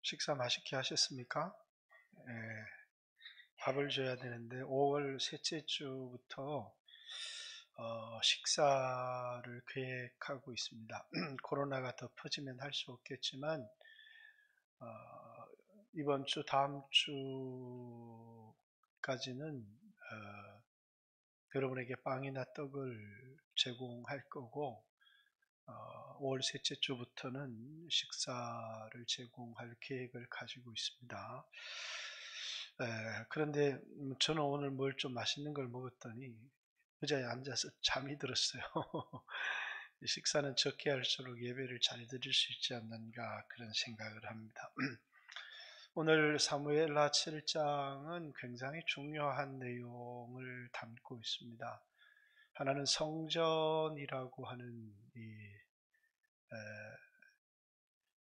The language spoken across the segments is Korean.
식사 맛있게 하셨습니까? 예, 밥을 줘야 되는데 5월 셋째 주부터 식사를 계획하고 있습니다. 코로나가 더 퍼지면 할 수 없겠지만 어, 이번 주 다음 주까지는 여러분에게 빵이나 떡을 제공할 거고 5월 셋째 주부터는 식사를 제공할 계획을 가지고 있습니다. 그런데 저는 오늘 뭘 좀 맛있는 걸 먹었더니 의자에 앉아서 잠이 들었어요. 식사는 적게 할수록 예배를 잘 드릴 수 있지 않는가 그런 생각을 합니다. 오늘 사무엘하 7장은 굉장히 중요한 내용을 담고 있습니다. 하나는 성전이라고 하는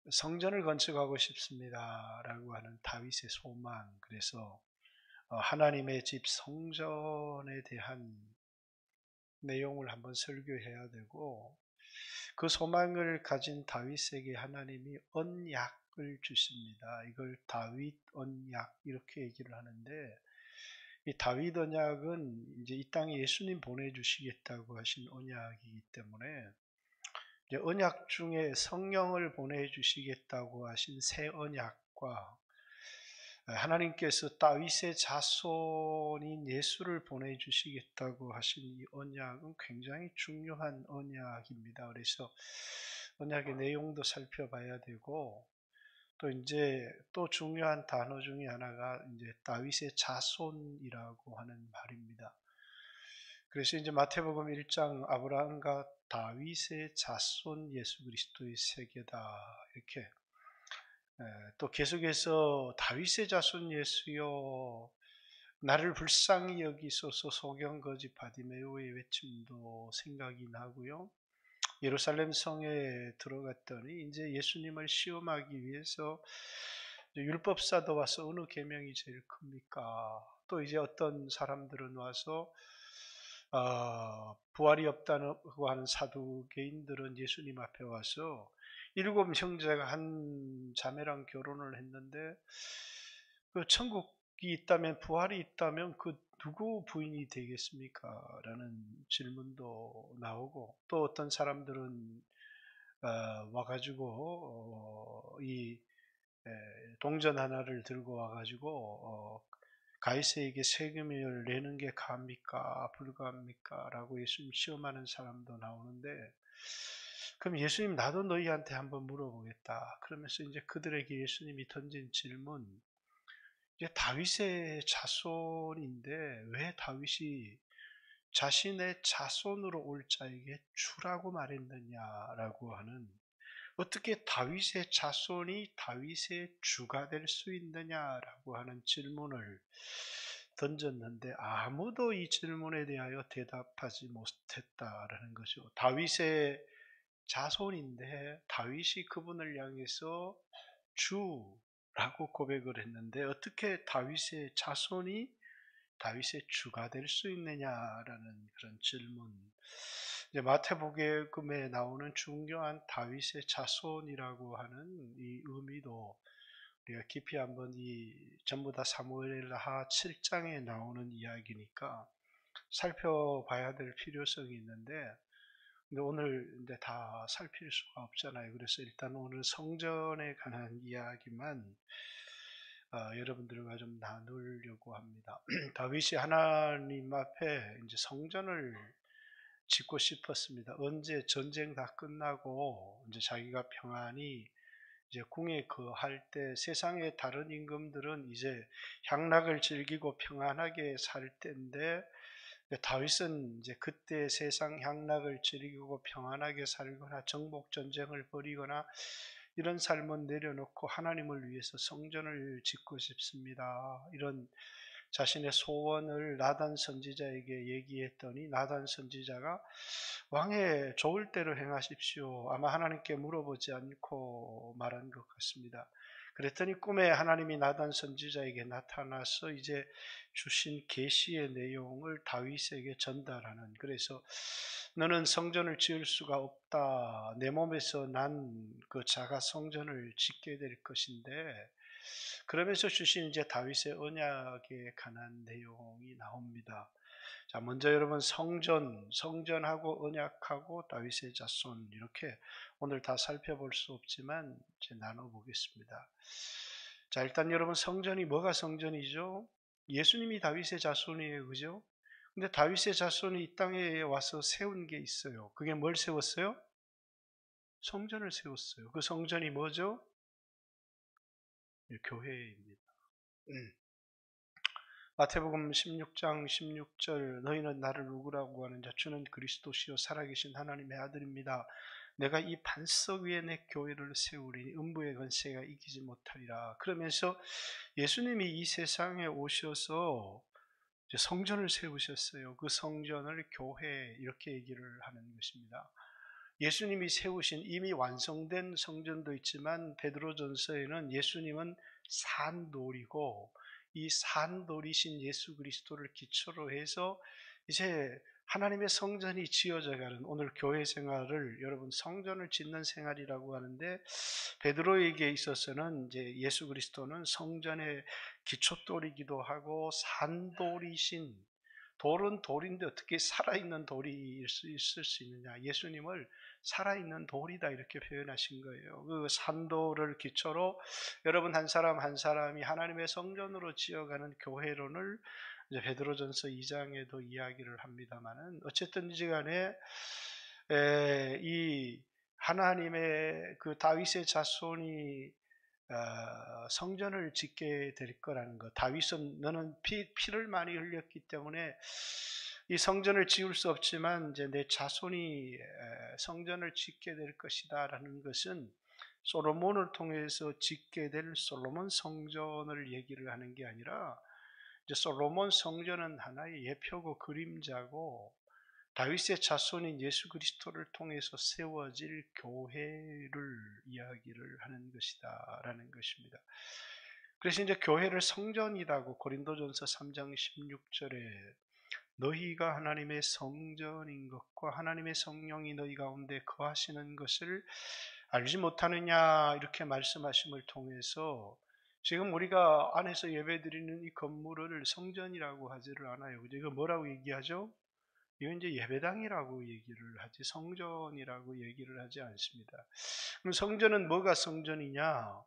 성전을 건축하고 싶습니다라고 하는 다윗의 소망, 그래서 하나님의 집 성전에 대한 내용을 한번 설교해야 되고, 그 소망을 가진 다윗에게 하나님이 언약을 주십니다. 이걸 다윗 언약 이렇게 얘기를 하는데, 이 다윗 언약은 이제 이 땅에 예수님 보내주시겠다고 하신 언약이기 때문에 이제 언약 중에 성령을 보내주시겠다고 하신 새 언약과 하나님께서 다윗의 자손인 예수를 보내주시겠다고 하신 이 언약은 굉장히 중요한 언약입니다. 그래서 언약의 내용도 살펴봐야 되고, 또 이제 또 중요한 단어 중에 하나가 이제 다윗의 자손이라고 하는 말입니다. 그래서 이제 마태복음 1장 아브라함과 다윗의 자손 예수 그리스도의 세계다 이렇게, 또 계속해서 다윗의 자손 예수여 나를 불쌍히 여기소서 소경거지 바디메오의 외침도 생각이 나고요. 예루살렘 성에 들어갔더니 이제 예수님을 시험하기 위해서 율법사도 와서 어느 계명이 제일 큽니까? 또 이제 어떤 사람들은 와서 부활이 없다고 하는 사두개인들은 예수님 앞에 와서 7형제가 한 자매랑 결혼을 했는데 그 천국이 있다면, 부활이 있다면 그 누구 부인이 되겠습니까? 라는 질문도 나오고, 또 어떤 사람들은 와가지고 이 동전 하나를 들고 와가지고 가이사에게 세금을 내는 게 가합니까 불가합니까 라고 예수님 시험하는 사람도 나오는데, 그럼 예수님 나도 너희한테 한번 물어보겠다 그러면서 이제 그들에게 예수님이 던진 질문, 이제 다윗의 자손인데 왜 다윗이 자신의 자손으로 올 자에게 주라고 말했느냐라고 하는, 어떻게 다윗의 자손이 다윗의 주가 될 수 있느냐라고 하는 질문을 던졌는데 아무도 이 질문에 대하여 대답하지 못했다라는 거죠. 다윗의 자손인데 다윗이 그분을 향해서 주라고 고백을 했는데 어떻게 다윗의 자손이 다윗의 주가 될 수 있느냐라는 그런 질문. 이제 마태복음에 나오는 중요한 다윗의 자손이라고 하는 이 의미도 우리가 깊이 한번 이 전부 다 사무엘하 7장에 나오는 이야기니까 살펴봐야 될 필요성이 있는데, 근데 오늘 이제 다 살필 수가 없잖아요. 그래서 일단 오늘 성전에 관한 이야기만 여러분들과 좀 나누려고 합니다. 다윗이 하나님 앞에 이제 성전을 짓고 싶었습니다. 언제 전쟁 다 끝나고 이제 자기가 평안히 이제 궁에 거할 때 세상의 다른 임금들은 이제 향락을 즐기고 평안하게 살 때인데, 다윗은 이제 그때 세상 향락을 즐기고 평안하게 살거나 정복 전쟁을 벌이거나 이런 삶은 내려놓고 하나님을 위해서 성전을 짓고 싶습니다. 이런 자신의 소원을 나단 선지자에게 얘기했더니 나단 선지자가 왕의 좋을 대로 행하십시오. 아마 하나님께 물어보지 않고 말한 것 같습니다. 그랬더니 꿈에 하나님이 나단 선지자에게 나타나서 이제 주신 계시의 내용을 다윗에게 전달하는, 그래서 너는 성전을 지을 수가 없다. 내 몸에서 난 그 자가 성전을 짓게 될 것인데, 그러면서 주신 이제 다윗의 언약에 관한 내용이 나옵니다. 자, 먼저 여러분 성전하고 언약하고 다윗의 자손, 이렇게 오늘 다 살펴볼 수 없지만 이제 나눠보겠습니다. 자, 일단 여러분 성전이 뭐가 성전이죠? 예수님이 다윗의 자손이에요, 그죠? 근데 다윗의 자손이 이 땅에 와서 세운 게 있어요. 그게 뭘 세웠어요? 성전을 세웠어요. 그 성전이 뭐죠? 교회입니다. 마태복음 16장 16절, 너희는 나를 누구라고 하느냐? 주는 그리스도시요 살아계신 하나님의 아들입니다. 내가 이 반석 위에 내 교회를 세우리니 음부의 권세가 이기지 못하리라. 그러면서 예수님이 이 세상에 오셔서 이제 성전을 세우셨어요. 그 성전을 교회, 이렇게 얘기를 하는 것입니다. 예수님이 세우신 이미 완성된 성전도 있지만 베드로전서에는 예수님은 산돌이고 이 산돌이신 예수 그리스도를 기초로 해서 이제 하나님의 성전이 지어져가는 오늘 교회 생활을 여러분 성전을 짓는 생활이라고 하는데, 베드로에게 있어서는 이제 예수 그리스도는 성전의 기초돌이기도 하고 산돌이신, 돌은 돌인데 어떻게 살아있는 돌이 있을 수 있느냐? 예수님을 살아있는 돌이다, 이렇게 표현하신 거예요. 그 산돌을 기초로 여러분 한 사람 한 사람이 하나님의 성전으로 지어가는 교회론을 이제 베드로전서 2장에도 이야기를 합니다만은, 어쨌든지 간에 이 하나님의 그 다윗의 자손이 성전을 짓게 될 거라는 것. 다윗은 너는 피를 많이 흘렸기 때문에 이 성전을 지을 수 없지만 이제 내 자손이 성전을 짓게 될 것이다라는 것은 솔로몬을 통해서 짓게 될 솔로몬 성전을 얘기를 하는 게 아니라, 이제 솔로몬 성전은 하나의 예표고 그림자고 다윗의 자손인 예수 그리스도를 통해서 세워질 교회를 이야기를 하는 것이다라는 것입니다. 그래서 이제 교회를 성전이라고 고린도전서 3장 16절에 너희가 하나님의 성전인 것과 하나님의 성령이 너희 가운데 거하시는 것을 알지 못하느냐, 이렇게 말씀하심을 통해서 지금 우리가 안에서 예배드리는 이 건물을 성전이라고 하지를 않아요. 이거 뭐라고 얘기하죠? 이건 이제 예배당이라고 얘기를 하지 성전이라고 얘기를 하지 않습니다. 그럼 성전은 뭐가 성전이냐?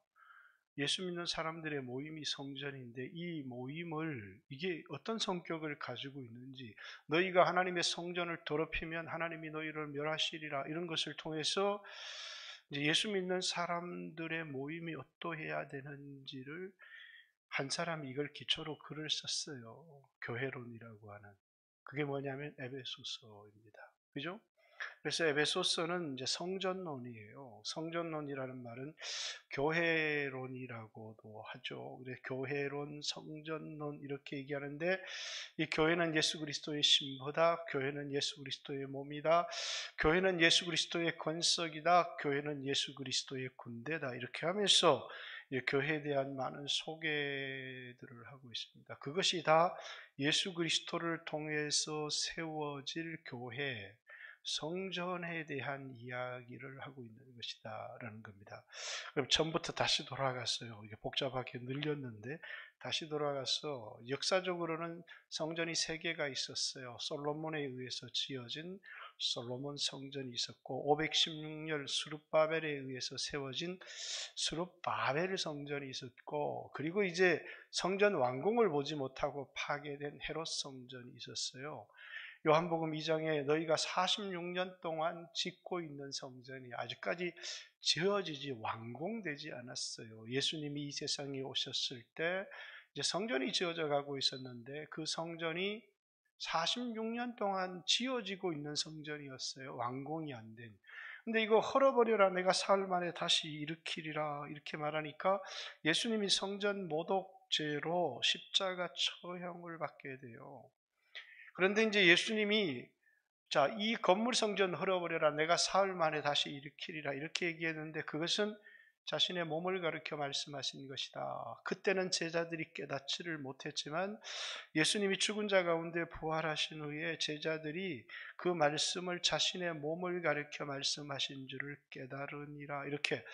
예수 믿는 사람들의 모임이 성전인데, 이 모임을 이게 어떤 성격을 가지고 있는지, 너희가 하나님의 성전을 더럽히면 하나님이 너희를 멸하시리라, 이런 것을 통해서 이제 예수 믿는 사람들의 모임이 어떠해야 되는지를 한 사람이 이걸 기초로 글을 썼어요. 교회론이라고 하는. 그게 뭐냐면 에베소서입니다. 그죠? 그래서 에베소서는 이제 성전론이에요. 성전론이라는 말은 교회론이라고도 하죠. 그래서 교회론, 성전론 이렇게 얘기하는데, 이 교회는 예수 그리스도의 신부다. 교회는 예수 그리스도의 몸이다. 교회는 예수 그리스도의 권석이다. 교회는 예수 그리스도의 군대다. 이렇게 하면서 교회에 대한 많은 소개들을 하고 있습니다. 그것이 다 예수 그리스도를 통해서 세워질 교회, 성전에 대한 이야기를 하고 있는 것이다라는 겁니다. 그럼 처음부터 다시 돌아갔어요. 이게 복잡하게 늘렸는데 다시 돌아가서 역사적으로는 성전이 3개가 있었어요. 솔로몬에 의해서 지어진 솔로몬 성전이 있었고, 516년 스룹바벨에 의해서 세워진 스룹바벨 성전이 있었고, 그리고 이제 성전 완공을 보지 못하고 파괴된 헤롯 성전이 있었어요. 요한복음 2장에 너희가 46년 동안 짓고 있는 성전이 아직까지 지어지지 완공되지 않았어요. 예수님이 이 세상에 오셨을 때 이제 성전이 지어져 가고 있었는데, 그 성전이 46년 동안 지어지고 있는 성전이었어요. 완공이 안 된. 근데 이거 헐어버려라, 내가 사흘 만에 다시 일으키리라, 이렇게 말하니까 예수님이 성전 모독죄로 십자가 처형을 받게 돼요. 그런데 이제 예수님이 자, 이 건물 성전 헐어버려라, 내가 사흘 만에 다시 일으키리라, 이렇게 얘기했는데, 그것은 자신의 몸을 가리켜 말씀하신 것이다. 그때는 제자들이 깨닫지를 못했지만 예수님이 죽은 자 가운데 부활하신 후에 제자들이 그 말씀을 자신의 몸을 가리켜 말씀하신 줄을 깨달으니라. 이렇게,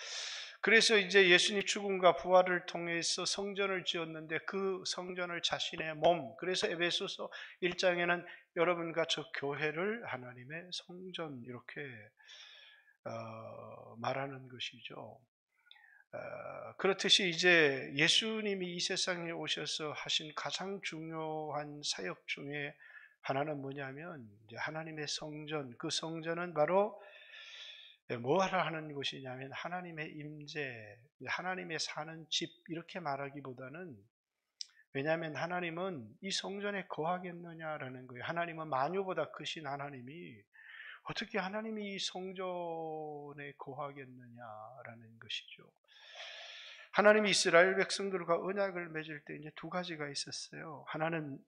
그래서 이제 예수님 죽음과 부활을 통해서 성전을 지었는데 그 성전을 자신의 몸, 그래서 에베소서 1장에는 여러분과 저 교회를 하나님의 성전 이렇게 말하는 것이죠. 그렇듯이 이제 예수님이 이 세상에 오셔서 하신 가장 중요한 사역 중에 하나는 뭐냐면 이제 하나님의 성전, 그 성전은 바로 뭐하러 하는 곳이냐면 하나님의 임재, 하나님의 사는 집 이렇게 말하기보다는, 왜냐하면 하나님은 이 성전에 거하겠느냐라는 거예요. 하나님은 만유보다 크신 하나님이 어떻게 하나님이 이 성전에 거하겠느냐라는 것이죠. 하나님이 이스라엘 백성들과 언약을 맺을 때 이제 두 가지가 있었어요. 하나는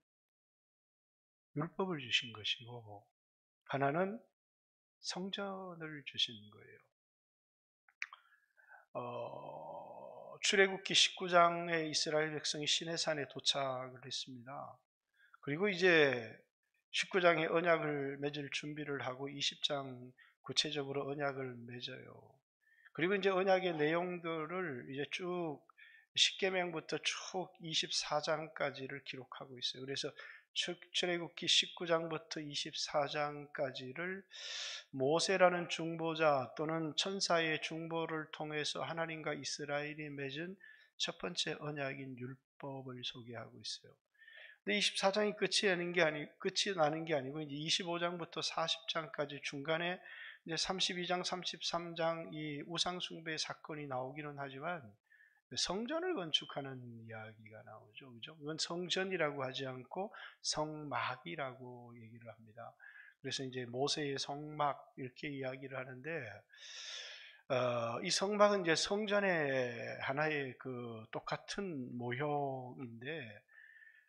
율법을 주신 것이고 하나는 성전을 주신 거예요. 출애굽기 19장에 이스라엘 백성이 시내산에 도착을 했습니다. 그리고 이제 19장에 언약을 맺을 준비를 하고 20장 구체적으로 언약을 맺어요. 그리고 이제 언약의 내용들을 이제 쭉 십계명부터 쭉 24장까지를 기록하고 있어요. 그래서 출애굽기 19장부터 24장까지를 모세라는 중보자 또는 천사의 중보를 통해서 하나님과 이스라엘이 맺은 첫 번째 언약인 율법을 소개하고 있어요. 근데 24장이 끝이 나는 게 아니고 이제 25장부터 40장까지 중간에 이제 32장, 33장 이 우상숭배 사건이 나오기는 하지만 성전을 건축하는 이야기가 나오죠. 그죠? 이건 성전이라고 하지 않고 성막이라고 얘기를 합니다. 그래서 이제 모세의 성막 이렇게 이야기를 하는데, 이 성막은 이제 성전의 하나의 그 똑같은 모형인데,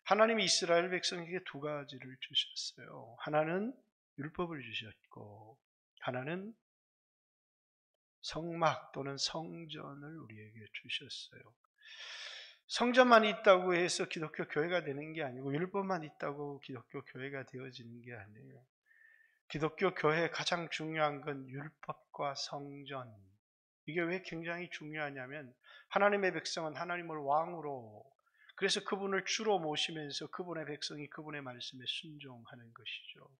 하나님이 이스라엘 백성에게 두 가지를 주셨어요. 하나는 율법을 주셨고, 하나는 성막 또는 성전을 우리에게 주셨어요. 성전만 있다고 해서 기독교 교회가 되는 게 아니고 율법만 있다고 기독교 교회가 되어지는 게 아니에요. 기독교 교회의 가장 중요한 건 율법과 성전. 이게 왜 굉장히 중요하냐면 하나님의 백성은 하나님을 왕으로, 그래서 그분을 주로 모시면서 그분의 백성이 그분의 말씀에 순종하는 것이죠.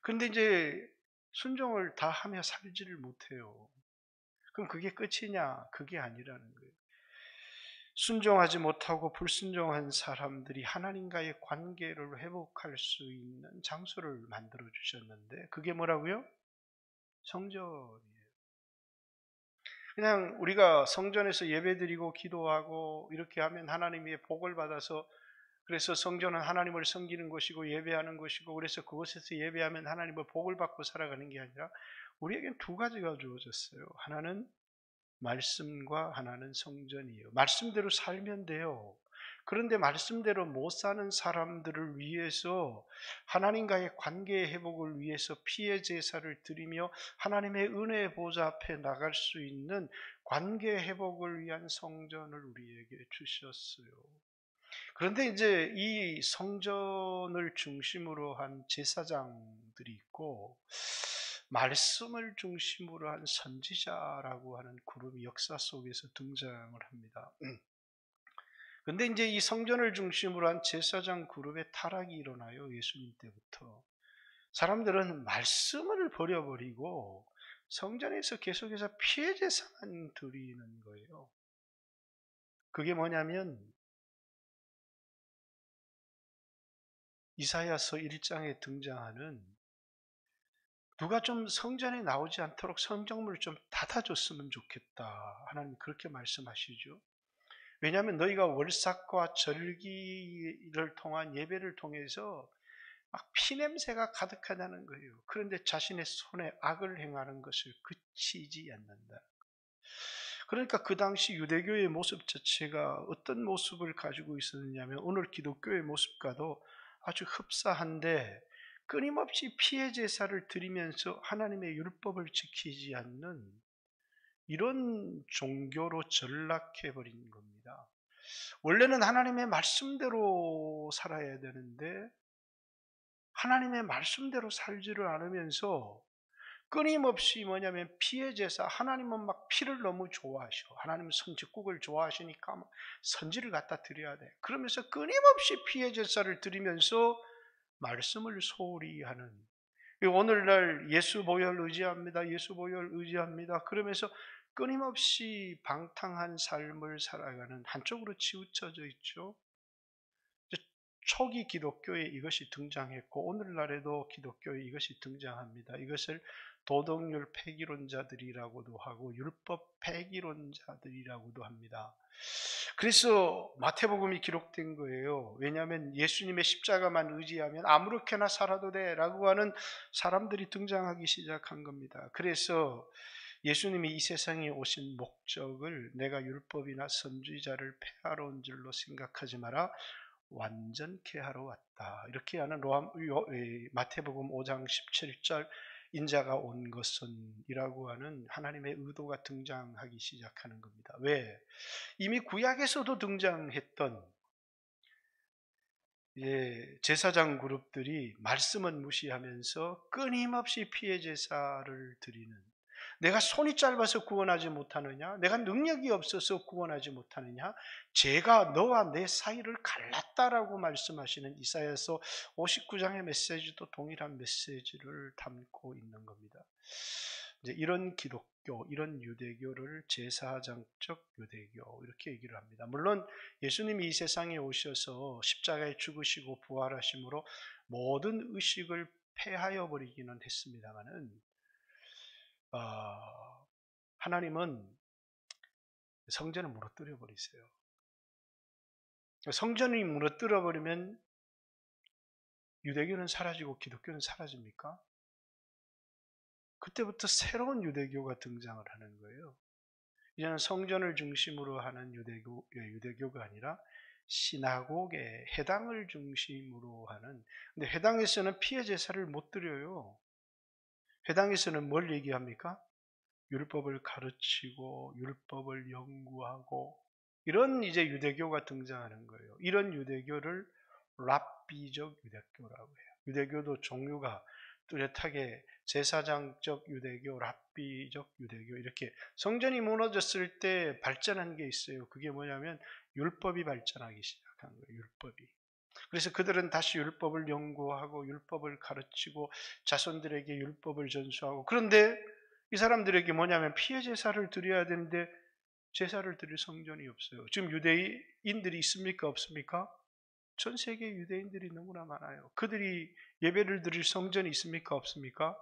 그런데 이제 순종을 다 하며 살지를 못해요. 그럼 그게 끝이냐? 그게 아니라는 거예요. 순종하지 못하고 불순종한 사람들이 하나님과의 관계를 회복할 수 있는 장소를 만들어 주셨는데 그게 뭐라고요? 성전이에요. 그냥 우리가 성전에서 예배드리고 기도하고 이렇게 하면 하나님의 복을 받아서, 그래서 성전은 하나님을 섬기는 곳이고 예배하는 곳이고, 그래서 그곳에서 예배하면 하나님의 복을 받고 살아가는 게 아니라 우리에겐 두 가지가 주어졌어요. 하나는 말씀과 하나는 성전이에요. 말씀대로 살면 돼요. 그런데 말씀대로 못 사는 사람들을 위해서 하나님과의 관계 회복을 위해서 피해 제사를 드리며 하나님의 은혜의 보좌 앞에 나갈 수 있는 관계 회복을 위한 성전을 우리에게 주셨어요. 그런데 이제 이 성전을 중심으로 한 제사장들이 있고 말씀을 중심으로 한 선지자라고 하는 그룹이 역사 속에서 등장을 합니다. 근데 이제 이 성전을 중심으로 한 제사장 그룹의 타락이 일어나요. 예수님 때부터. 사람들은 말씀을 버려버리고 성전에서 계속해서 피해 제사만 드리는 거예요. 그게 뭐냐면 이사야서 1장에 등장하는, 누가 좀 성전에 나오지 않도록 성전문을 좀 닫아줬으면 좋겠다. 하나님 그렇게 말씀하시죠. 왜냐하면 너희가 월삭과 절기를 통한 예배를 통해서 막 피냄새가 가득하다는 거예요. 그런데 자신의 손에 악을 행하는 것을 그치지 않는다. 그러니까 그 당시 유대교의 모습 자체가 어떤 모습을 가지고 있었느냐면 오늘 기독교의 모습과도 아주 흡사한데, 끊임없이 피해 제사를 드리면서 하나님의 율법을 지키지 않는 이런 종교로 전락해 버린 겁니다. 원래는 하나님의 말씀대로 살아야 되는데 하나님의 말씀대로 살지를 않으면서 끊임없이 뭐냐면 피의 제사, 하나님은 막 피를 너무 좋아하셔. 하나님은 성직국을 좋아하시니까 막 선지를 갖다 드려야 돼. 그러면서 끊임없이 피의 제사를 드리면서 말씀을 소홀히 하는, 오늘날 예수 보혈 의지합니다. 예수 보혈 의지합니다. 그러면서 끊임없이 방탕한 삶을 살아가는, 한쪽으로 치우쳐져 있죠. 초기 기독교에 이것이 등장했고 오늘날에도 기독교에 이것이 등장합니다. 이것을 도덕률 폐기론자들이라고도 하고 율법 폐기론자들이라고도 합니다. 그래서 마태복음이 기록된 거예요. 왜냐하면 예수님의 십자가만 의지하면 아무렇게나 살아도 돼라고 하는 사람들이 등장하기 시작한 겁니다. 그래서 예수님이 이 세상에 오신 목적을 내가 율법이나 선지자를 폐하러 온 줄로 생각하지 마라. 완전케 하러 왔다. 이렇게 하는 마태복음 5장 17절 인자가 온 것은 이라고 하는 하나님의 의도가 등장하기 시작하는 겁니다. 왜? 이미 구약에서도 등장했던 제사장 그룹들이 말씀은 무시하면서 끊임없이 피해 제사를 드리는, 내가 손이 짧아서 구원하지 못하느냐? 내가 능력이 없어서 구원하지 못하느냐? 제가 너와 내 사이를 갈랐다라고 말씀하시는 이사야서 59장의 메시지도 동일한 메시지를 담고 있는 겁니다. 이제 이런 기독교, 이런 유대교를 제사장적 유대교 이렇게 얘기를 합니다. 물론 예수님이 이 세상에 오셔서 십자가에 죽으시고 부활하심으로 모든 의식을 폐하여 버리기는 했습니다만은 하나님은 성전을 무너뜨려 버리세요. 성전이 무너뜨려 버리면 유대교는 사라지고 기독교는 사라집니까? 그때부터 새로운 유대교가 등장을 하는 거예요. 이제는 성전을 중심으로 하는 유대교가 아니라 시나고게, 회당을 중심으로 하는, 근데 회당에서는 피해 제사를 못 드려요. 회당에서는 뭘 얘기합니까? 율법을 가르치고 율법을 연구하고 이런 이제 유대교가 등장하는 거예요. 이런 유대교를 랍비적 유대교라고 해요. 유대교도 종류가 뚜렷하게 제사장적 유대교, 랍비적 유대교 이렇게 성전이 무너졌을 때 발전한 게 있어요. 그게 뭐냐면 율법이 발전하기 시작한 거예요. 율법이. 그래서 그들은 다시 율법을 연구하고 율법을 가르치고 자손들에게 율법을 전수하고, 그런데 이 사람들에게 뭐냐면 피해 제사를 드려야 되는데 제사를 드릴 성전이 없어요. 지금 유대인들이 있습니까? 없습니까? 전 세계 유대인들이 너무나 많아요. 그들이 예배를 드릴 성전이 있습니까? 없습니까?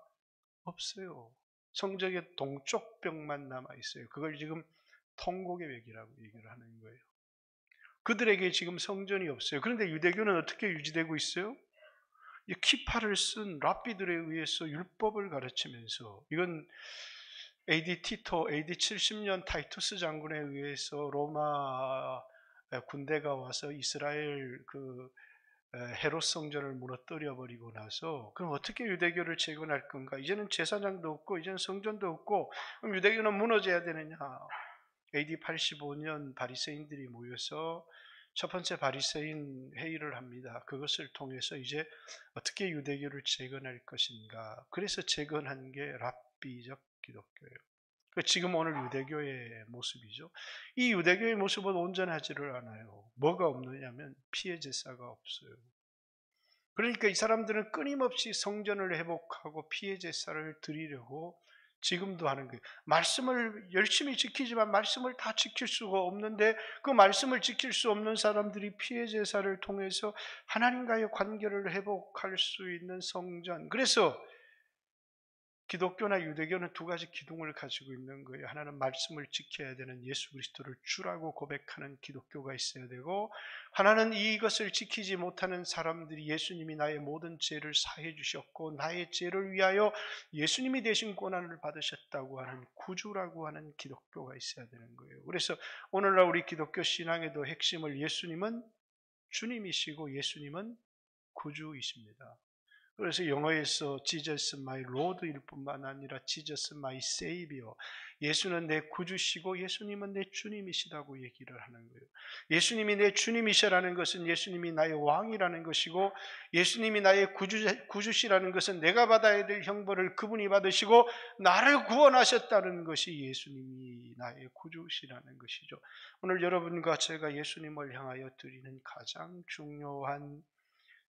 없어요. 성전의 동쪽 벽만 남아 있어요. 그걸 지금 통곡의 벽이라고 얘기를 하는 거예요. 그들에게 지금 성전이 없어요. 그런데 유대교는 어떻게 유지되고 있어요? 이 키파를 쓴 랍비들에 의해서 율법을 가르치면서, 이건 AD 티토, AD 70년 타이투스 장군에 의해서 로마 군대가 와서 이스라엘 헤롯 성전을 무너뜨려 버리고 나서, 그럼 어떻게 유대교를 재건할 건가? 이제는 제사장도 없고 이제는 성전도 없고 그럼 유대교는 무너져야 되느냐? AD 85년 바리새인들이 모여서 첫 번째 바리새인 회의를 합니다. 그것을 통해서 이제 어떻게 유대교를 재건할 것인가. 그래서 재건한 게 랍비적 기독교예요. 지금 오늘 유대교의 모습이죠. 이 유대교의 모습은 온전하지를 않아요. 뭐가 없느냐면 피해 제사가 없어요. 그러니까 이 사람들은 끊임없이 성전을 회복하고 피해 제사를 드리려고 지금도 하는 거예요. 말씀을 열심히 지키지만 말씀을 다 지킬 수가 없는데, 그 말씀을 지킬 수 없는 사람들이 피해 제사를 통해서 하나님과의 관계를 회복할 수 있는 성전. 그래서 기독교나 유대교는 두 가지 기둥을 가지고 있는 거예요. 하나는 말씀을 지켜야 되는 예수 그리스도를 주라고 고백하는 기독교가 있어야 되고, 하나는 이것을 지키지 못하는 사람들이 예수님이 나의 모든 죄를 사해 주셨고 나의 죄를 위하여 예수님이 대신 고난을 받으셨다고 하는 구주라고 하는 기독교가 있어야 되는 거예요. 그래서 오늘날 우리 기독교 신앙에도 핵심을 예수님은 주님이시고 예수님은 구주이십니다. 그래서 영어에서 Jesus my Lord일 뿐만 아니라 Jesus my Savior, 예수는 내 구주시고 예수님은 내 주님이시라고 얘기를 하는 거예요. 예수님이 내 주님이시라는 것은 예수님이 나의 왕이라는 것이고, 예수님이 나의 구주시라는 것은 내가 받아야 될 형벌을 그분이 받으시고 나를 구원하셨다는 것이 예수님이 나의 구주시라는 것이죠. 오늘 여러분과 제가 예수님을 향하여 드리는 가장 중요한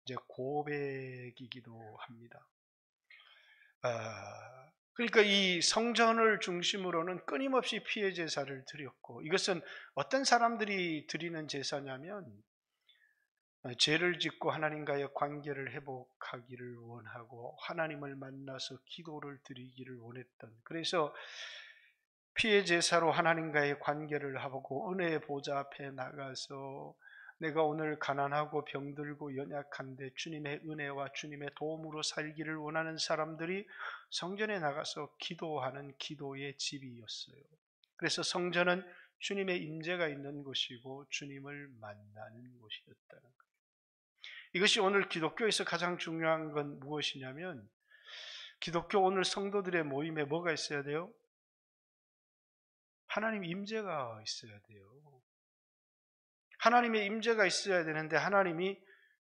이제 고백이기도 합니다. 그러니까 이 성전을 중심으로는 끊임없이 피해 제사를 드렸고, 이것은 어떤 사람들이 드리는 제사냐면 죄를 짓고 하나님과의 관계를 회복하기를 원하고 하나님을 만나서 기도를 드리기를 원했던, 그래서 피해 제사로 하나님과의 관계를 하고 은혜의 보좌 앞에 나가서 내가 오늘 가난하고 병들고 연약한데 주님의 은혜와 주님의 도움으로 살기를 원하는 사람들이 성전에 나가서 기도하는 기도의 집이었어요. 그래서 성전은 주님의 임재가 있는 곳이고 주님을 만나는 곳이었다는 거예요. 이것이 오늘 기독교에서 가장 중요한 건 무엇이냐면, 기독교 오늘 성도들의 모임에 뭐가 있어야 돼요? 하나님 임재가 있어야 돼요. 하나님의 임재가 있어야 되는데 하나님이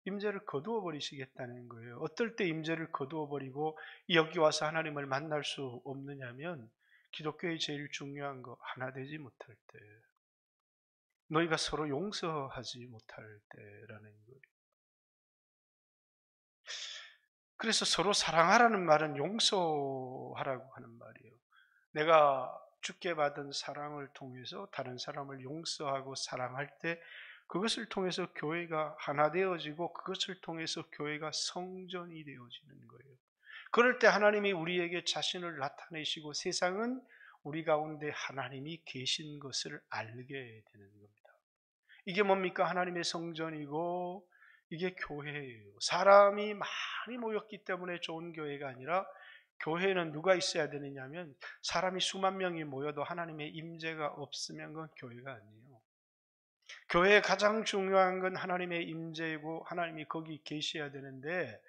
임재를 거두어 버리시겠다는 거예요. 어떨 때 임재를 거두어 버리고 여기 와서 하나님을 만날 수 없느냐면, 기독교의 제일 중요한 거, 하나 되지 못할 때, 너희가 서로 용서하지 못할 때라는 거예요. 그래서 서로 사랑하라는 말은 용서하라고 하는 말이에요. 내가 주께 받은 사랑을 통해서 다른 사람을 용서하고 사랑할 때 그것을 통해서 교회가 하나 되어지고 그것을 통해서 교회가 성전이 되어지는 거예요. 그럴 때 하나님이 우리에게 자신을 나타내시고 세상은 우리 가운데 하나님이 계신 것을 알게 되는 겁니다. 이게 뭡니까? 하나님의 성전이고 이게 교회예요. 사람이 많이 모였기 때문에 좋은 교회가 아니라, 교회는 누가 있어야 되느냐면 사람이 수만 명이 모여도 하나님의 임재가 없으면 그건 교회가 아니에요. 교회의 가장 중요한 건 하나님의 임재이고 하나님이 거기 계셔야 되는데,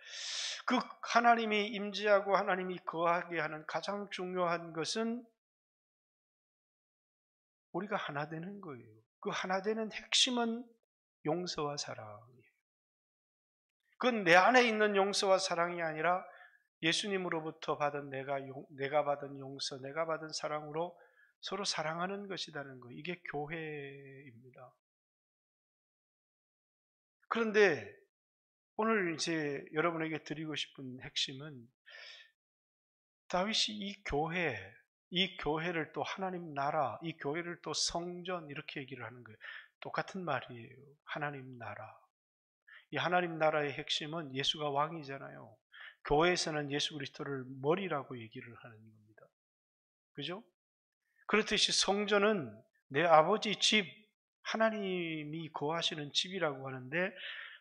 그 하나님이 임재하고 하나님이 거하게 하는 가장 중요한 것은 우리가 하나 되는 거예요. 그 하나 되는 핵심은 용서와 사랑이에요. 그건 내 안에 있는 용서와 사랑이 아니라 예수님으로부터 받은 내가 받은 용서, 내가 받은 사랑으로 서로 사랑하는 것이라는 거. 이게 교회입니다. 그런데 오늘 이제 여러분에게 드리고 싶은 핵심은, 다윗이 이 교회를 또 하나님 나라, 이 교회를 또 성전 이렇게 얘기를 하는 거예요. 똑같은 말이에요. 하나님 나라. 이 하나님 나라의 핵심은 예수가 왕이잖아요. 교회에서는 예수 그리스도를 머리라고 얘기를 하는 겁니다. 그죠? 그렇듯이 성전은 내 아버지 집, 하나님이 거하시는 집이라고 하는데,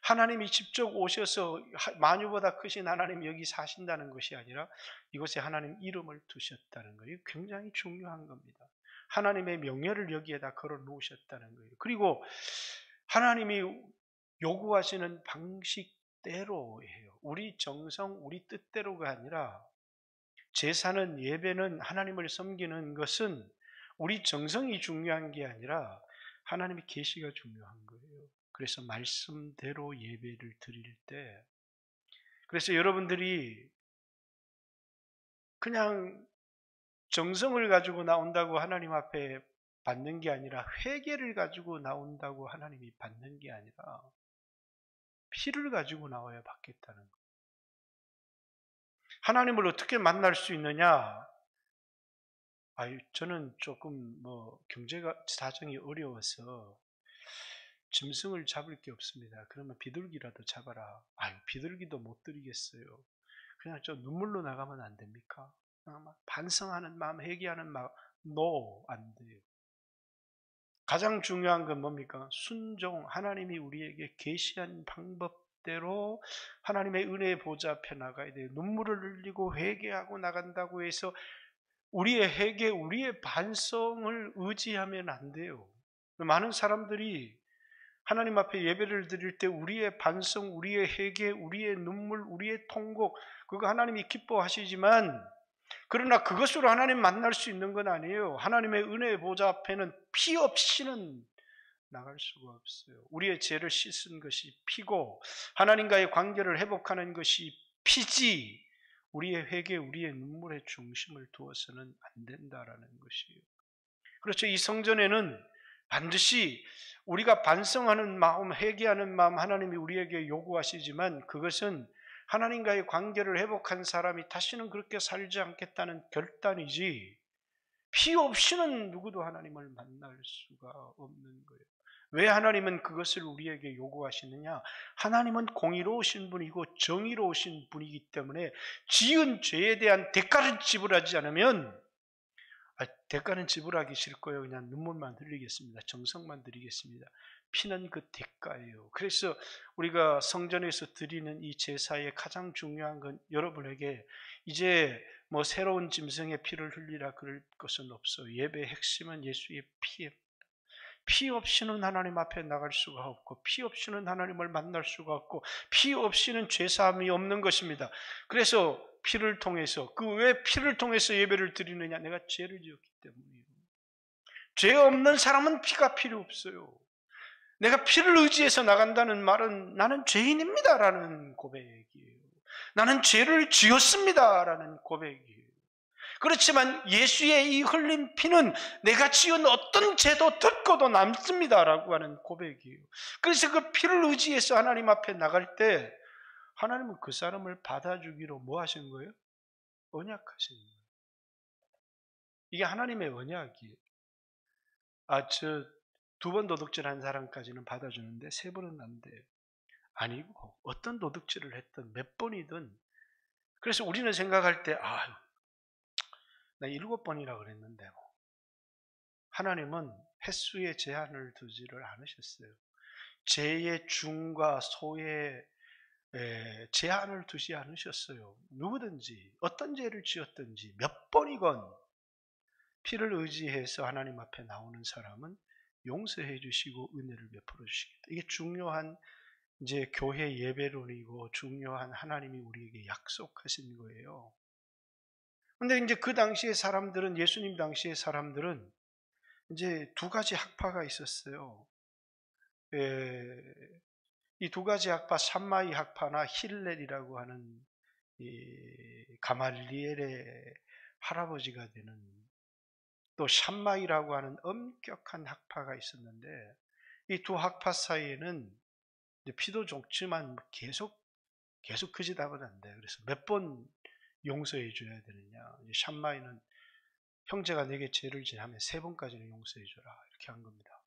하나님이 직접 오셔서 만유보다 크신 하나님 여기 사신다는 것이 아니라 이곳에 하나님 이름을 두셨다는 거예요. 굉장히 중요한 겁니다. 하나님의 명예를 여기에다 걸어 놓으셨다는 거예요. 그리고 하나님이 요구하시는 방식대로예요. 우리 정성, 우리 뜻대로가 아니라, 제사는, 예배는, 하나님을 섬기는 것은 우리 정성이 중요한 게 아니라 하나님의 계시가 중요한 거예요. 그래서 말씀대로 예배를 드릴 때, 그래서 여러분들이 그냥 정성을 가지고 나온다고 하나님 앞에 받는 게 아니라, 회개를 가지고 나온다고 하나님이 받는 게 아니라 피를 가지고 나와야 받겠다는 거예요. 하나님을 어떻게 만날 수 있느냐? 저는 조금 경제가 사정이 어려워서 짐승을 잡을 게 없습니다. 그러면 비둘기라도 잡아라. 비둘기도 못 드리겠어요. 그냥 저 눈물로 나가면 안 됩니까? 반성하는 마음, 회개하는 마음, 안 돼요. 가장 중요한 건 뭡니까? 순종, 하나님이 우리에게 계시한 방법대로 하나님의 은혜의 보좌 앞에 나가야 돼요. 눈물을 흘리고 회개하고 나간다고 해서 우리의 회개, 우리의 반성을 의지하면 안 돼요. 많은 사람들이 하나님 앞에 예배를 드릴 때 우리의 반성, 우리의 회개, 우리의 눈물, 우리의 통곡, 그거 하나님이 기뻐하시지만, 그러나 그것으로 하나님 만날 수 있는 건 아니에요. 하나님의 은혜의 보좌 앞에는 피 없이는 나갈 수가 없어요. 우리의 죄를 씻은 것이 피고 하나님과의 관계를 회복하는 것이 피지, 우리의 회개, 우리의 눈물의 중심을 두어서는 안 된다라는 것이에요. 그렇죠. 이 성전에는 반드시 우리가 반성하는 마음, 회개하는 마음 하나님이 우리에게 요구하시지만, 그것은 하나님과의 관계를 회복한 사람이 다시는 그렇게 살지 않겠다는 결단이지, 피 없이는 누구도 하나님을 만날 수가 없는 거예요. 왜 하나님은 그것을 우리에게 요구하시느냐? 하나님은 공의로우신 분이고 정의로우신 분이기 때문에 지은 죄에 대한 대가를 지불하지 않으면, 대가는 지불하기 싫고요, 그냥 눈물만 흘리겠습니다. 정성만 드리겠습니다. 피는 그 대가예요. 그래서 우리가 성전에서 드리는 이 제사의 가장 중요한 건, 여러분에게 이제 뭐 새로운 짐승의 피를 흘리라 그럴 것은 없어요. 예배의 핵심은 예수의 피에, 피 없이는 하나님 앞에 나갈 수가 없고, 피 없이는 하나님을 만날 수가 없고, 피 없이는 죄사함이 없는 것입니다. 그래서 피를 통해서, 그 왜 피를 통해서 예배를 드리느냐? 내가 죄를 지었기 때문이에요. 죄 없는 사람은 피가 필요 없어요. 내가 피를 의지해서 나간다는 말은 나는 죄인입니다라는 고백이에요. 나는 죄를 지었습니다라는 고백이에요. 그렇지만 예수의 이 흘린 피는 내가 지은 어떤 죄도 덮고도 남습니다라고 하는 고백이에요. 그래서 그 피를 의지해서 하나님 앞에 나갈 때 하나님은 그 사람을 받아주기로 뭐 하신 거예요? 언약하신 거예요. 이게 하나님의 언약이에요. 저 2번 도둑질한 사람까지는 받아주는데 3번은 안 돼요. 아니고 어떤 도둑질을 했든 몇 번이든, 그래서 우리는 생각할 때 나 7번이라 그랬는데, 하나님은 횟수의 제한을 두지를 않으셨어요. 죄의 중과 소의 제한을 두지 않으셨어요. 누구든지 어떤 죄를 지었든지 몇 번이건 피를 의지해서 하나님 앞에 나오는 사람은 용서해 주시고 은혜를 베풀어 주시겠다. 이게 중요한 이제 교회 예배론이고 중요한 하나님이 우리에게 약속하신 거예요. 근데 이제 그 당시의 사람들은, 예수님 당시의 사람들은 이제 2가지 학파가 있었어요. 이 2가지 학파, 샴마이 학파나 힐렐이라고 하는 이 가말리엘의 할아버지가 되는, 또 샴마이라고 하는 엄격한 학파가 있었는데, 이 2 학파 사이에는 피도 좋지만 계속 그 짓 하면 안 돼요. 그래서 몇 번 용서해 줘야 되느냐? 샴마이는 형제가 내게 죄를 지하면 3번까지는 용서해 줘라, 이렇게 한 겁니다.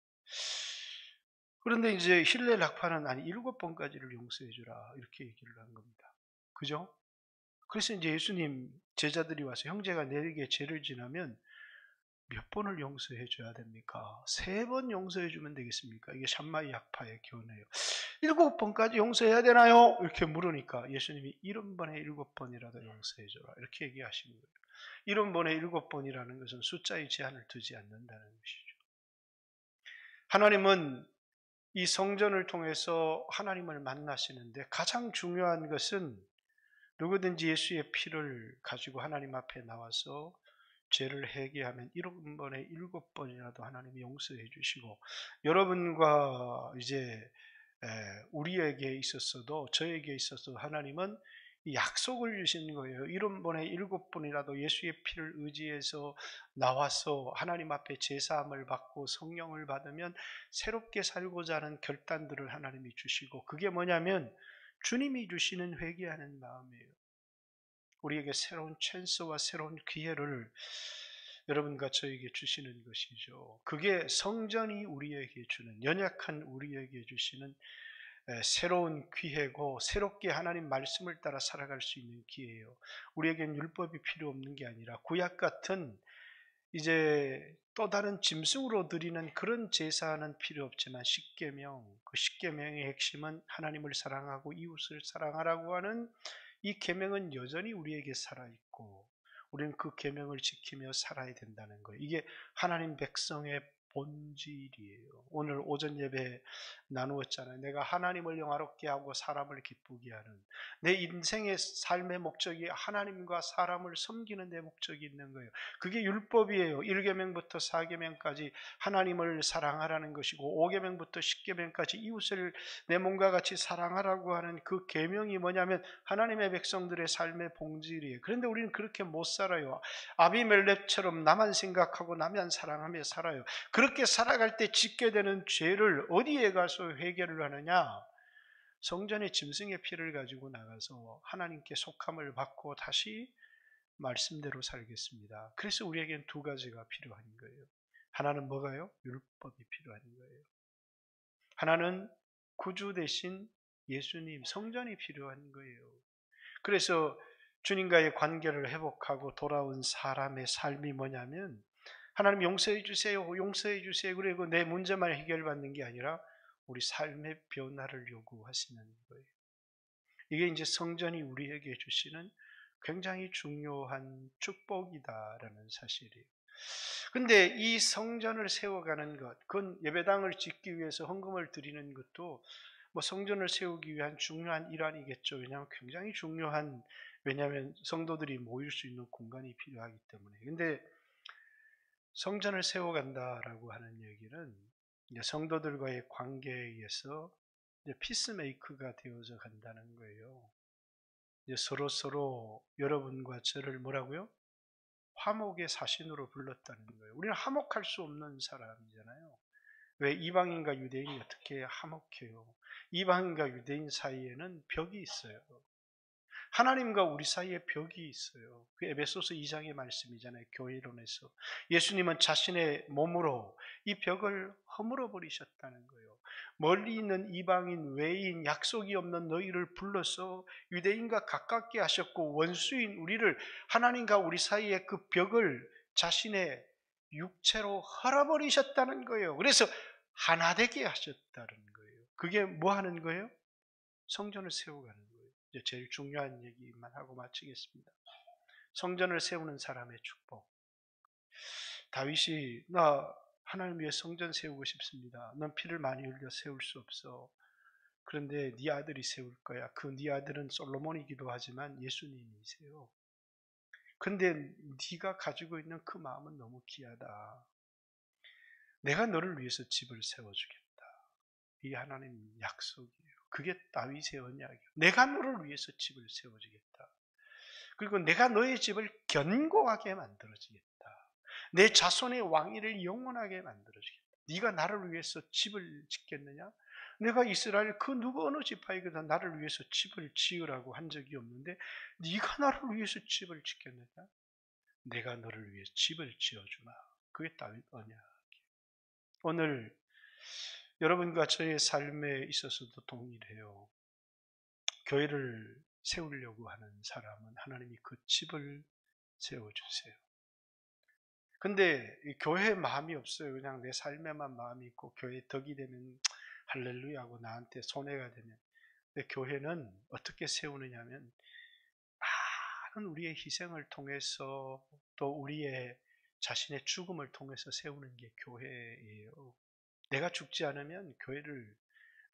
그런데 이제 힐렐 학파는 아니 7번까지를 용서해 주라, 이렇게 얘기를 한 겁니다. 그죠? 그래서 이제 예수님 제자들이 와서 형제가 내게 죄를 지나면 몇 번을 용서해 줘야 됩니까? 3번 용서해 주면 되겠습니까? 이게 샴마이 학파의 교훈이에요. 7번까지 용서해야 되나요? 이렇게 물으니까 예수님이 70번에 7번이라도 용서해 줘라, 이렇게 얘기하신 거예요. 70번에 7번이라는 것은 숫자의 제한을 두지 않는다는 것이죠. 하나님은 이 성전을 통해서 하나님을 만나시는데 가장 중요한 것은, 누구든지 예수의 피를 가지고 하나님 앞에 나와서 죄를 회개하면 7번에 7번이라도 하나님이 용서해 주시고, 여러분과 이제 우리에게 있었어도 저에게 있어서 하나님은 약속을 주신 거예요. 7번에 7번이라도 예수의 피를 의지해서 나와서 하나님 앞에 제사함을 받고 성령을 받으면 새롭게 살고자 하는 결단들을 하나님이 주시고, 그게 뭐냐면 주님이 주시는 회개하는 마음이에요. 우리에게 새로운 찬스와 새로운 기회를 여러분과 저에게 주시는 것이죠. 그게 성전이 우리에게 주는, 연약한 우리에게 주시는 새로운 기회고, 새롭게 하나님 말씀을 따라 살아갈 수 있는 기회예요. 우리에겐 율법이 필요 없는 게 아니라 구약 같은 이제 또 다른 짐승으로 드리는 그런 제사는 필요 없지만, 십계명, 그 십계명의 핵심은 하나님을 사랑하고 이웃을 사랑하라고 하는 이 계명은 여전히 우리에게 살아있고, 우리는 그 계명을 지키며 살아야 된다는 거예요. 이게 하나님 백성의 본질이에요. 오늘 오전 예배 나누었잖아요. 내가 하나님을 영화롭게 하고 사람을 기쁘게 하는, 내 인생의 삶의 목적이 하나님과 사람을 섬기는 데 목적이 있는 거예요. 그게 율법이에요. 1계명부터 4계명까지 하나님을 사랑하라는 것이고, 5계명부터 10계명까지 이웃을 내 몸과 같이 사랑하라고 하는 그 계명이 뭐냐면 하나님의 백성들의 삶의 본질이에요. 그런데 우리는 그렇게 못 살아요. 아비멜렉처럼 나만 생각하고 나만 사랑하며 살아요. 그렇게 살아갈 때 짓게 되는 죄를 어디에 가서 해결을 하느냐? 성전에 짐승의 피를 가지고 나가서 하나님께 속함을 받고 다시 말씀대로 살겠습니다. 그래서 우리에겐 두 가지가 필요한 거예요. 하나는 뭐가요? 율법이 필요한 거예요. 하나는 구주 대신 예수님, 성전이 필요한 거예요. 그래서 주님과의 관계를 회복하고 돌아온 사람의 삶이 뭐냐면, 하나님 용서해 주세요, 용서해 주세요. 그리고 내 문제만 해결받는 게 아니라 우리 삶의 변화를 요구하시는 거예요. 이게 이제 성전이 우리에게 주시는 굉장히 중요한 축복이다라는 사실이에요. 근데 이 성전을 세워가는 것, 그건 예배당을 짓기 위해서 헌금을 드리는 것도 뭐 성전을 세우기 위한 중요한 일환이겠죠. 왜냐하면 굉장히 중요한, 왜냐하면 성도들이 모일 수 있는 공간이 필요하기 때문에. 근데 성전을 세워간다라고 하는 얘기는 이제 성도들과의 관계에 의해서 이제 피스메이커가 되어져 간다는 거예요. 이제 서로 여러분과 저를 뭐라고요? 화목의 사신으로 불렀다는 거예요. 우리는 화목할 수 없는 사람이잖아요. 왜 이방인과 유대인이 어떻게 화목해요? 이방인과 유대인 사이에는 벽이 있어요. 하나님과 우리 사이에 벽이 있어요. 그 에베소서 2장의 말씀이잖아요. 교회론에서 예수님은 자신의 몸으로 이 벽을 허물어 버리셨다는 거예요. 멀리 있는 이방인, 외인, 약속이 없는 너희를 불러서 유대인과 가깝게 하셨고, 원수인 우리를, 하나님과 우리 사이에 그 벽을 자신의 육체로 헐어버리셨다는 거예요. 그래서 하나 되게 하셨다는 거예요. 그게 뭐 하는 거예요? 성전을 세워가는 거예요. 이제 제일 중요한 얘기만 하고 마치겠습니다. 성전을 세우는 사람의 축복. 다윗이 나 하나님 위해 성전 세우고 싶습니다. 넌 피를 많이 흘려 세울 수 없어. 그런데 네 아들이 세울 거야. 그 네 아들은 솔로몬이기도 하지만 예수님이세요. 근데 네가 가지고 있는 그 마음은 너무 귀하다. 내가 너를 위해서 집을 세워주겠다. 이 하나님 약속이에요. 그게 다윗의 언약이에요. 내가 너를 위해서 집을 세워주겠다. 그리고 내가 너의 집을 견고하게 만들어주겠다. 내 자손의 왕위를 영원하게 만들어주겠다. 네가 나를 위해서 집을 짓겠느냐? 내가 이스라엘 그 누구 어느 지파에게도 나를 위해서 집을 지으라고 한 적이 없는데 네가 나를 위해서 집을 짓겠느냐? 내가 너를 위해서 집을 지어주마. 그게 다윗 언약이에요. 오늘 여러분과 저의 삶에 있어서도 동일해요. 교회를 세우려고 하는 사람은 하나님이 그 집을 세워주세요. 근데 교회에 마음이 없어요. 그냥 내 삶에만 마음이 있고 교회에 덕이 되면 할렐루야 하고 나한테 손해가 되면. 근데 교회는 어떻게 세우느냐면 많은 우리의 희생을 통해서 또 우리의 자신의 죽음을 통해서 세우는 게 교회예요. 내가 죽지 않으면 교회를,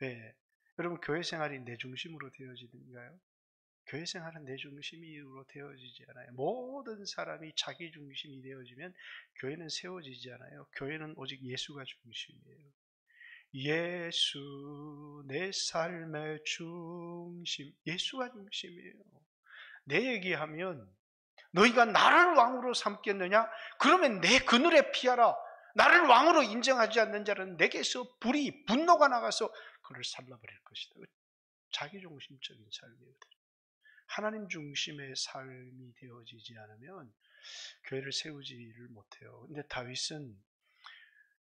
왜 여러분 교회 생활이 내 중심으로 되어지는가요? 교회 생활은 내 중심으로 되어지지 않아요. 모든 사람이 자기 중심이 되어지면 교회는 세워지지 않아요. 교회는 오직 예수가 중심이에요. 예수 내 삶의 중심, 예수가 중심이에요. 내 얘기하면 너희가 나를 왕으로 삼겠느냐? 그러면 내 그늘에 피하라. 나를 왕으로 인정하지 않는 자는 내게서 분노가 나가서 그를 살라버릴 것이다. 자기중심적인 삶이거든요. 하나님 중심의 삶이 되어지지 않으면 교회를 세우지를 못해요. 근데 다윗은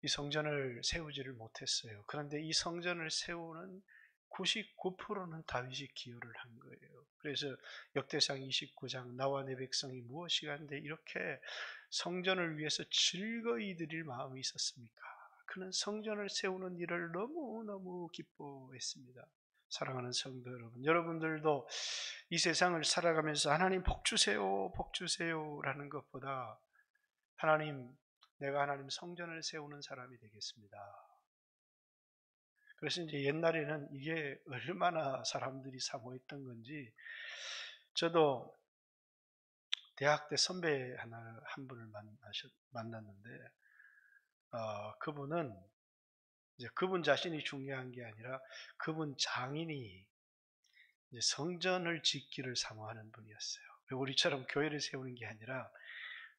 이 성전을 세우지를 못했어요. 그런데 이 성전을 세우는 99%는 다윗이 기여를 한 거예요. 그래서 역대상 29장 나와 내 백성이 무엇이 간데 이렇게 성전을 위해서 즐거이 드릴 마음이 있었습니까? 그는 성전을 세우는 일을 너무너무 기뻐했습니다. 사랑하는 성도 여러분, 여러분들도 이 세상을 살아가면서 하나님 복 주세요, 복 주세요 라는 것보다 하나님 내가 하나님 성전을 세우는 사람이 되겠습니다. 그래서 이제 옛날에는 이게 얼마나 사람들이 사모했던 건지, 저도 대학 때 선배 한 분을 만났는데, 그분은 이제 그분 자신이 중요한 게 아니라 그분 장인이 이제 성전을 짓기를 사모하는 분이었어요. 우리처럼 교회를 세우는 게 아니라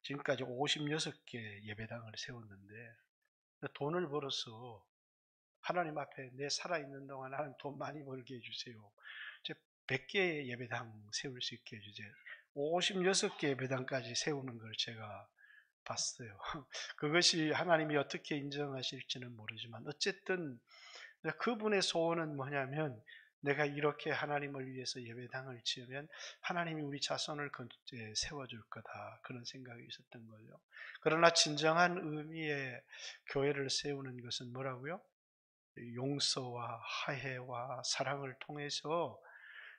지금까지 56개 예배당을 세웠는데, 돈을 벌어서 하나님 앞에 내 살아있는 동안 하나님 돈 많이 벌게 해주세요. 100개 예배당 세울 수 있게 해주세요. 56개 예배당까지 세우는 걸 제가 봤어요. 그것이 하나님이 어떻게 인정하실지는 모르지만 어쨌든 그분의 소원은 뭐냐면, 내가 이렇게 하나님을 위해서 예배당을 지으면 하나님이 우리 자손을 세워줄 거다, 그런 생각이 있었던 거죠. 그러나 진정한 의미의 교회를 세우는 것은 뭐라고요? 용서와 화해와 사랑을 통해서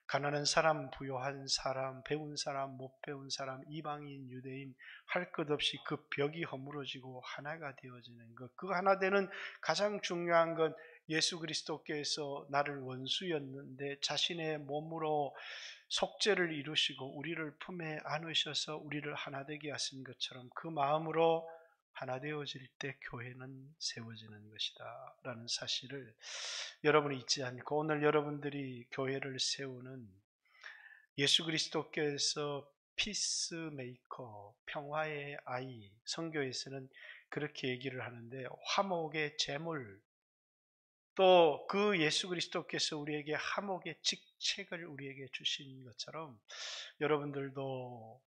가난한 사람, 부요한 사람, 배운 사람, 못 배운 사람, 이방인, 유대인 할 것 없이 그 벽이 허물어지고 하나가 되어지는 것. 그 하나 되는 가장 중요한 건 예수 그리스도께서 나를 원수였는데 자신의 몸으로 속죄를 이루시고 우리를 품에 안으셔서 우리를 하나 되게 하신 것처럼 그 마음으로 하나 되어질 때 교회는 세워지는 것이다 라는 사실을 여러분이 잊지 않고, 오늘 여러분들이 교회를 세우는 예수 그리스도께서 피스메이커, 평화의 아이, 선교에서는 그렇게 얘기를 하는데, 화목의 제물, 또 그 예수 그리스도께서 우리에게 화목의 직책을 우리에게 주신 것처럼 여러분들도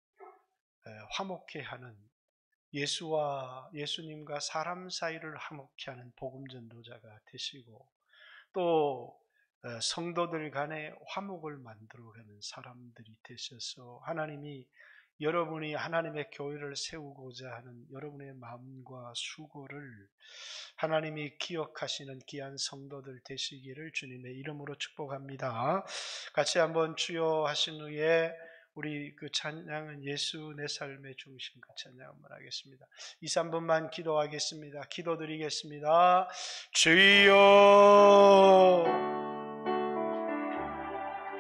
화목해 하는, 예수님과 사람 사이를 화목케 하는 복음 전도자가 되시고, 또 성도들 간에 화목을 만들어가는 사람들이 되셔서 하나님이 여러분이 하나님의 교회를 세우고자 하는 여러분의 마음과 수고를 하나님이 기억하시는 귀한 성도들 되시기를 주님의 이름으로 축복합니다. 같이 한번 주여 하신 후에 우리 그 찬양은 예수 내 삶의 중심, 그 찬양 한번 하겠습니다. 2, 3분만 기도하겠습니다. 기도드리겠습니다. 주여